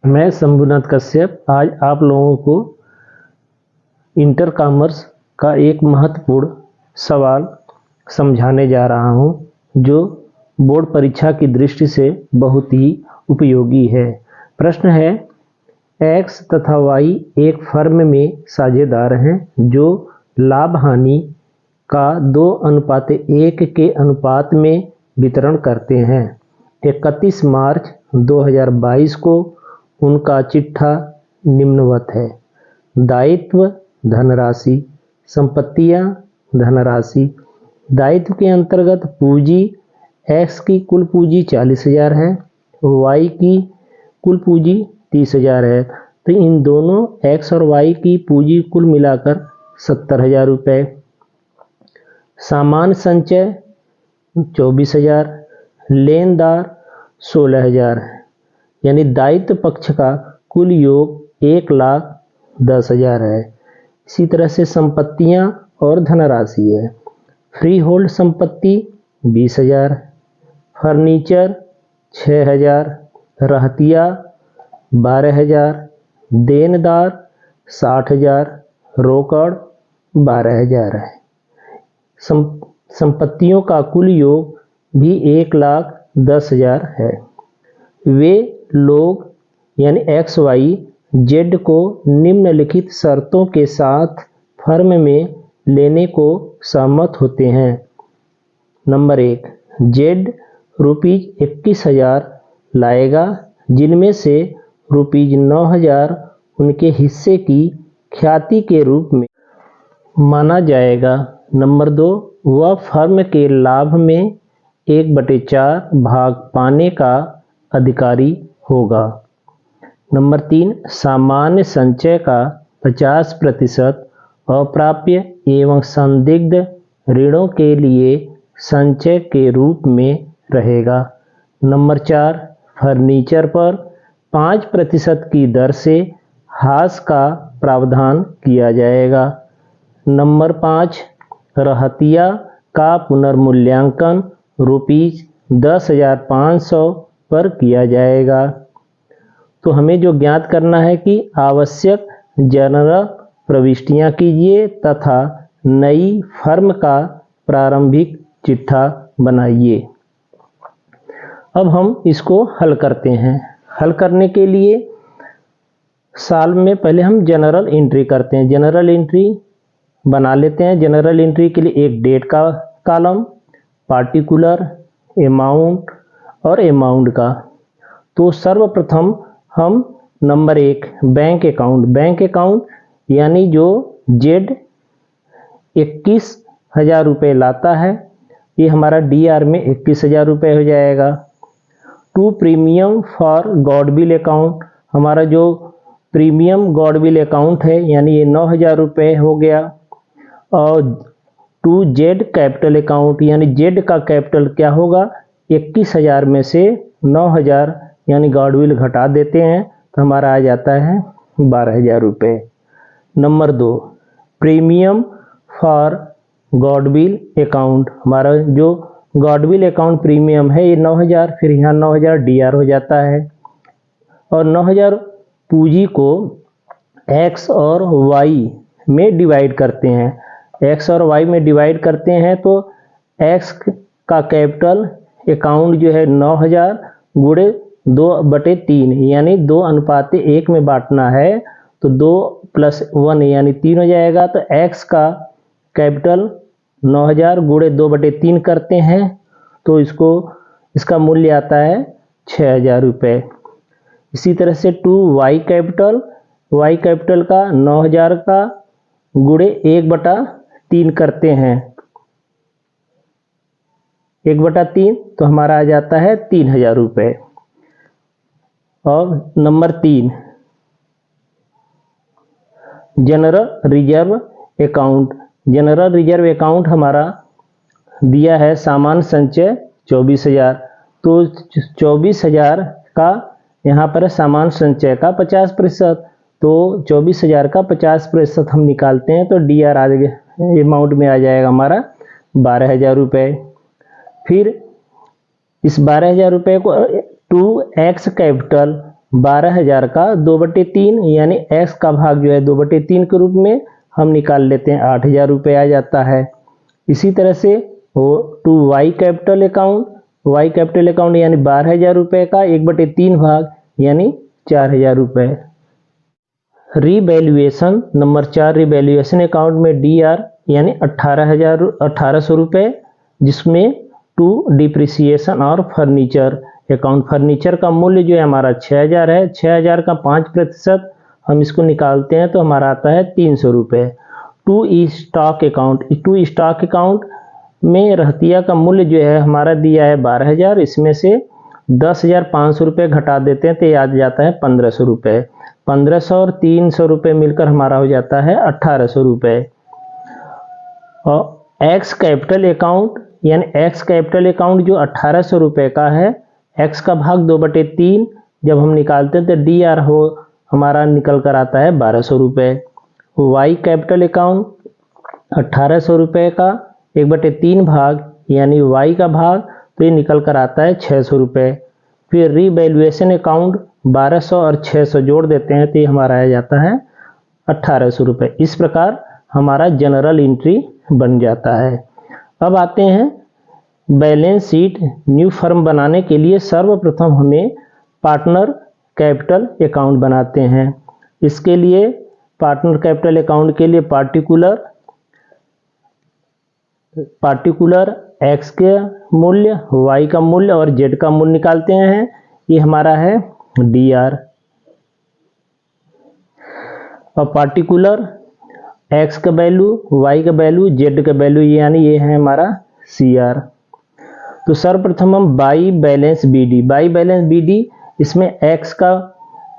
मैं शंभुनाथ कश्यप आज आप लोगों को इंटर कॉमर्स का एक महत्वपूर्ण सवाल समझाने जा रहा हूं, जो बोर्ड परीक्षा की दृष्टि से बहुत ही उपयोगी है। प्रश्न है, एक्स तथा वाई एक फर्म में साझेदार हैं जो लाभ हानि का 2:1 के अनुपात में वितरण करते हैं। 31 मार्च 2022 को उनका चिट्ठा निम्नवत है। दायित्व धनराशि, संपत्तियां धनराशि। दायित्व के अंतर्गत पूंजी एक्स की कुल पूंजी 40,000 है, वाई की कुल पूंजी 30,000 है। तो इन दोनों एक्स और वाई की पूंजी कुल मिलाकर 70,000 रुपये। सामान्य संचय 24,000, लेनदार 16,000, यानी दायित्व पक्ष का कुल योग 1,10,000 है। इसी तरह से संपत्तियां और धनराशि है। फ्री होल्ड संपत्ति 20,000, फर्नीचर 6,000, रहतिया 12,000, देनदार 60,000, रोकड़ 12,000 है। संपत्तियों का कुल योग भी 1,10,000 है। वे लोग यानी एक्स वाई जेड को निम्नलिखित शर्तों के साथ फर्म में लेने को सहमत होते हैं। नंबर 1, जेड ₹21,000 लाएगा, जिनमें से ₹9,000 उनके हिस्से की ख्याति के रूप में माना जाएगा। नंबर 2, वह फर्म के लाभ में 1/4 भाग पाने का अधिकारी होगा। नंबर 3, सामान्य संचय का 50% अप्राप्य एवं संदिग्ध ऋणों के लिए संचय के रूप में रहेगा। नंबर 4, फर्नीचर पर 5% की दर से हाश का प्रावधान किया जाएगा। नंबर 5, रहतिया का पुनर्मूल्यांकन ₹10,500 पर किया जाएगा। तो हमें जो ज्ञात करना है कि आवश्यक जनरल प्रविष्टियां कीजिए तथा नई फर्म का प्रारंभिक चिट्ठा बनाइए। अब हम इसको हल करते हैं। हल करने के लिए साल में पहले हम जनरल एंट्री करते हैं। जनरल एंट्री बना लेते हैं। जनरल एंट्री के लिए एक डेट का कॉलम, पार्टिकुलर, अमाउंट और अमाउंट का। तो सर्वप्रथम हम नंबर 1, बैंक अकाउंट यानी जो जेड 21,000 रुपये लाता है, ये हमारा डीआर में 21,000 रुपये हो जाएगा। 2, प्रीमियम फॉर गॉडविल अकाउंट, हमारा जो प्रीमियम गॉडविल अकाउंट है यानी ये 9,000 रुपये हो गया। और 2, जेड कैपिटल अकाउंट, यानी जेड का कैपिटल क्या होगा, 21,000 में से 9,000 यानी गॉडविल घटा देते हैं तो हमारा आ जाता है 12,000 रुपये। नंबर 2, प्रीमियम फॉर गॉडविल अकाउंट, हमारा जो गॉडविल अकाउंट प्रीमियम है ये 9,000, फिर यहाँ 9,000 डीआर हो जाता है। और 9,000 पूंजी को एक्स और वाई में डिवाइड करते हैं। एक्स और वाई में डिवाइड करते हैं तो एक्स का कैपिटल अकाउंट जो है 9,000 गुणे 2/3 यानी 2:1 में बांटना है, तो 2 + 1 यानी 3 हो जाएगा। तो एक्स का कैपिटल 9,000 गुणे 2/3 करते हैं तो इसका मूल्य आता है 6,000 रुपये। इसी तरह से 2, वाई कैपिटल का 9,000 का गुणे 1/3 करते हैं, 1/3 तो हमारा आ जाता है 3,000 रुपये। और नंबर 3, जनरल रिजर्व अकाउंट हमारा दिया है सामान्य संचय 24,000, तो 24,000 का यहाँ पर सामान्य संचय का 50%, तो 24,000 का 50% हम निकालते हैं तो डीआर अमाउंट में आ जाएगा हमारा 12,000 रुपये। फिर इस 12,000 रुपये को 2 एक्स कैपिटल 12,000 का 2/3 यानी x का भाग जो है 2/3 के रूप में हम निकाल लेते हैं, 8,000 रुपये आ जाता है। इसी तरह से वो टू वाई कैपिटल अकाउंट यानी 12,000 रुपये का 1/3 भाग यानी 4,000 रुपये। रिवैल्यूएशन नंबर 4, रिवैल्यूएशन अकाउंट में DR यानी 18,000 रुपये, जिसमें टू डिप्रिसिएशन और फर्नीचर अकाउंट, फर्नीचर का मूल्य जो है हमारा 6,000 है, 6,000 का 5% हम इसको निकालते हैं तो हमारा आता है 300 रुपये। टू स्टॉक अकाउंट में रहतिया का मूल्य जो है हमारा दिया है 12,000, इसमें से 10,500 रुपये घटा देते हैं तो ये आ जाता है 1,500 रुपये। 1,500 और 300 रुपये मिलकर हमारा हो जाता है 1,800 रुपये। और एक्स कैपिटल अकाउंट जो 1,800 रुपये का है, एक्स का भाग 2/3 जब हम निकालते हैं तो DR हो हमारा निकल कर आता है 1,200 रुपये। वाई कैपिटल अकाउंट 1,800 रुपये का 1/3 भाग यानी वाई का भाग, तो ये निकल कर आता है 600 रुपये। फिर रिवैल्यूएशन अकाउंट 1,200 और 600 जोड़ देते हैं तो ये हमारा आ जाता है 1,800 रुपये। इस प्रकार हमारा जनरल एंट्री बन जाता है। अब आते हैं बैलेंस शीट न्यू फर्म बनाने के लिए सर्वप्रथम हमें पार्टनर कैपिटल अकाउंट बनाते हैं। इसके लिए पार्टनर कैपिटल अकाउंट के लिए पार्टिकुलर एक्स के मूल्य, वाई का मूल्य और जेड का मूल्य निकालते हैं। ये हमारा है DR। और पार्टिकुलर एक्स का वैल्यू, वाई का वैल्यू, जेड का वैल्यू यानी ये है हमारा CR। तो सर्वप्रथम हम बाई बैलेंस BD, इसमें एक्स का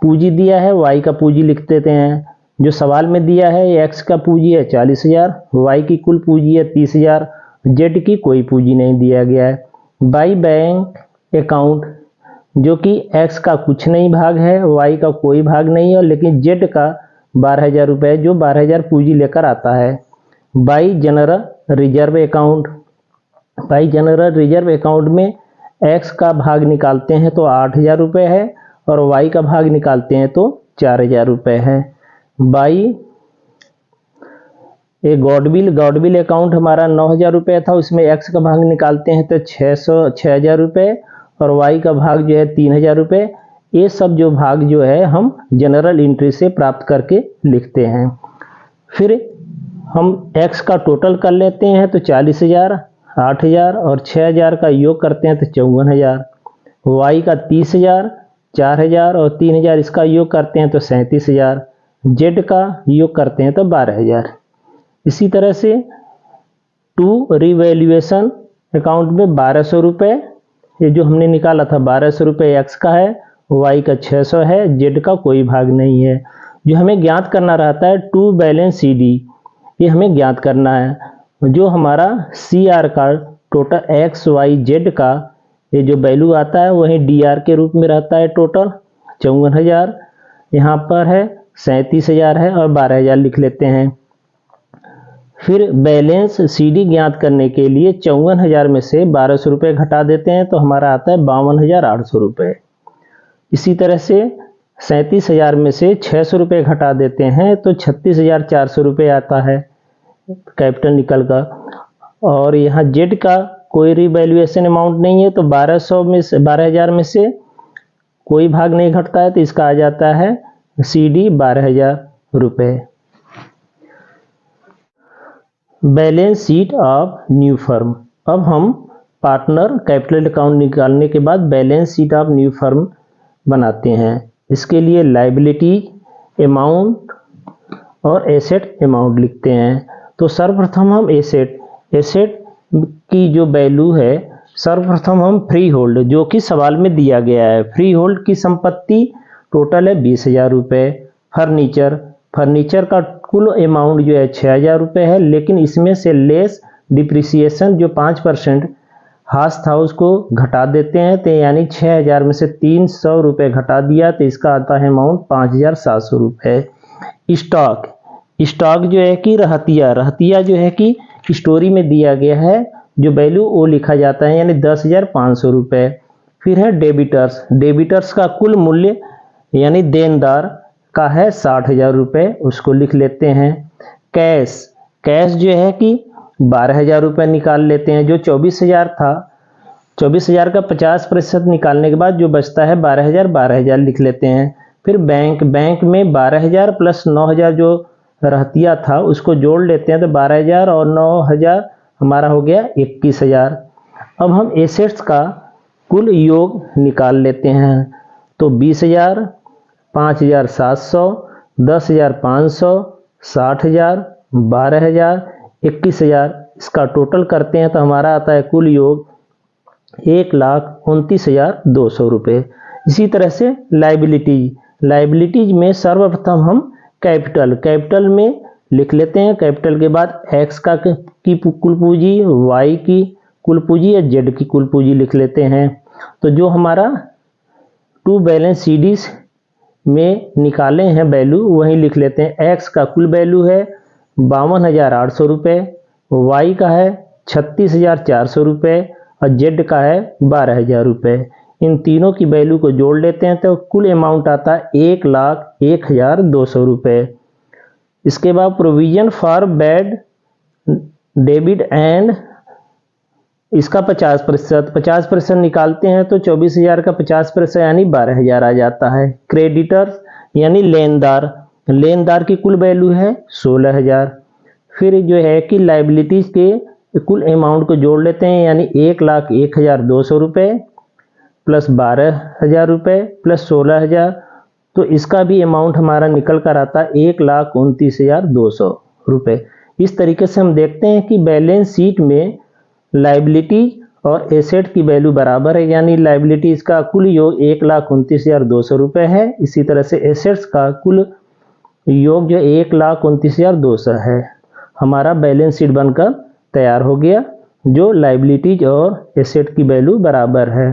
पूंजी दिया है, वाई का पूंजी लिख देते हैं। जो सवाल में दिया है एक्स का पूंजी है 40,000, वाई की कुल पूंजी है 30,000, जेड की कोई पूंजी नहीं दिया गया है। बाई बैंक अकाउंट जो कि एक्स का कुछ नहीं भाग है, वाई का कोई भाग नहीं है, लेकिन जेड का 12,000 रुपये जो 12,000 पूंजी लेकर आता है। बाई जनरल रिजर्व अकाउंट में एक्स का भाग निकालते हैं तो 8,000 रुपये है और वाई का भाग निकालते हैं तो 4,000 रुपये है। बाई ये गॉडविल अकाउंट हमारा 9,000 रुपये था, उसमें एक्स का भाग निकालते हैं तो 6,000 रुपये और वाई का भाग जो है 3,000 रुपये। ये सब जो भाग जो है हम जनरल एंट्री से प्राप्त करके लिखते हैं। फिर हम एक्स का टोटल कर लेते हैं तो 40,000, 8,000 और 6,000 का योग करते हैं तो 54,000। वाई का 30,000, 4,000 और 3,000 इसका योग करते हैं तो 37,000। जेड का योग करते हैं तो 12,000। इसी तरह से टू रिवैल्यूएशन अकाउंट में 1,200 रुपये, ये जो हमने निकाला था 1,200 रुपये एक्स का है, वाई का 600 है, जेड का कोई भाग नहीं है। जो हमें ज्ञात करना रहता है टू बैलेंस CD, ये हमें ज्ञात करना है। जो हमारा CR का टोटल एक्स वाई जेड का ये जो वैल्यू आता है वही DR के रूप में रहता है। टोटल 54,000 यहाँ पर है, 37,000 है और 12,000 लिख लेते हैं। फिर बैलेंस CD ज्ञात करने के लिए 54,000 में से 1,200 रुपये घटा देते हैं तो हमारा आता है 52,800 रुपये। इसी तरह से 37,000 में से 600 रुपये घटा देते हैं तो 36,400 रुपये आता है कैपिटल निकल कर। और यहाँ जेड का कोई रिवैल्यूएशन अमाउंट नहीं है तो 12,000 में से कोई भाग नहीं घटता है तो इसका आ जाता है CD 12,000 रुपये। Balance sheet of new firm. अब हम पार्टनर कैपिटल अकाउंट निकालने के बाद balance sheet of new firm बनाते हैं। इसके लिए लायबिलिटी अमाउंट और एसेट अमाउंट लिखते हैं। तो सर्वप्रथम हम एसेट की जो वैल्यू है, सर्वप्रथम हम फ्री होल्ड जो कि सवाल में दिया गया है, फ्री होल्ड की संपत्ति टोटल है 20,000 रुपये। फर्नीचर का कुल अमाउंट जो है 6,000 रुपये है, लेकिन इसमें से लेस डिप्रिसिएशन जो 5% हाउस था उसको घटा देते हैं तो यानी 6,000 में से 300 रुपये घटा दिया तो इसका आता है अमाउंट 5,700 रुपये। स्टॉक जो है कि रहतिया जो है कि स्टोरी में दिया गया है जो वैल्यू वो लिखा जाता है यानी 10,500 रुपये। फिर है डेबिटर्स का कुल मूल्य यानी देनदार का है 60,000 रुपये, उसको लिख लेते हैं। कैश, कैश जो है कि 12,000 रुपये निकाल लेते हैं। जो 24,000 था, 24,000 का 50% निकालने के बाद जो बचता है 12,000 लिख लेते हैं। फिर बैंक, बैंक में 12,000 प्लस 9,000 जो रहतिया था उसको जोड़ लेते हैं, तो 12,000 और 9,000 हमारा हो गया 21,000। अब हम एसेट्स का कुल योग निकाल लेते हैं, तो 20,000, 5,700, 10,500, 60,000, 12,000, 21,000, इसका टोटल करते हैं तो हमारा आता है कुल योग 1,29,200 रुपये। इसी तरह से लाइबिलिटीज, लाइबिलिटीज में सर्वप्रथम हम कैपिटल, कैपिटल में लिख लेते हैं। कैपिटल के बाद एक्स का की कुल पूंजी, वाई की कुल पूंजी या जेड की कुल पूंजी लिख लेते हैं। तो जो हमारा टू बैलेंस सीडीज में निकाले हैं वैल्यू वही लिख लेते हैं। एक्स का कुल वैल्यू है 52,800 रुपये, वाई का है 36,400 रुपये और जेड का है 12,000 रुपये। इन तीनों की वैल्यू को जोड़ लेते हैं तो कुल अमाउंट आता है 1,01,200 रुपये। इसके बाद provision for bad debit and, इसका 50% निकालते हैं तो 24,000 का 50% यानी 12,000 आ जाता है। क्रेडिटर्स यानी लेनदार, लेनदार की कुल वैल्यू है 16,000। फिर जो है कि लाइबिलिटीज के कुल अमाउंट को जोड़ लेते हैं, यानी 1,01,200 रुपये प्लस 12,000 रुपये प्लस 16,000, तो इसका भी अमाउंट हमारा निकल कर आता है 1,29,200 रुपये। इस तरीके से हम देखते हैं कि बैलेंस शीट में लाइबिलिटीज और एसेट की वैल्यू बराबर है, यानी लाइबिलिटीज का कुल योग 1,29,200 रुपये है। इसी तरह से एसेट्स का कुल योग जो 1,29,200 है। हमारा बैलेंस शीट बनकर तैयार हो गया जो लाइबिलिटीज और एसेट की वैल्यू बराबर है।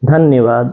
धन्यवाद।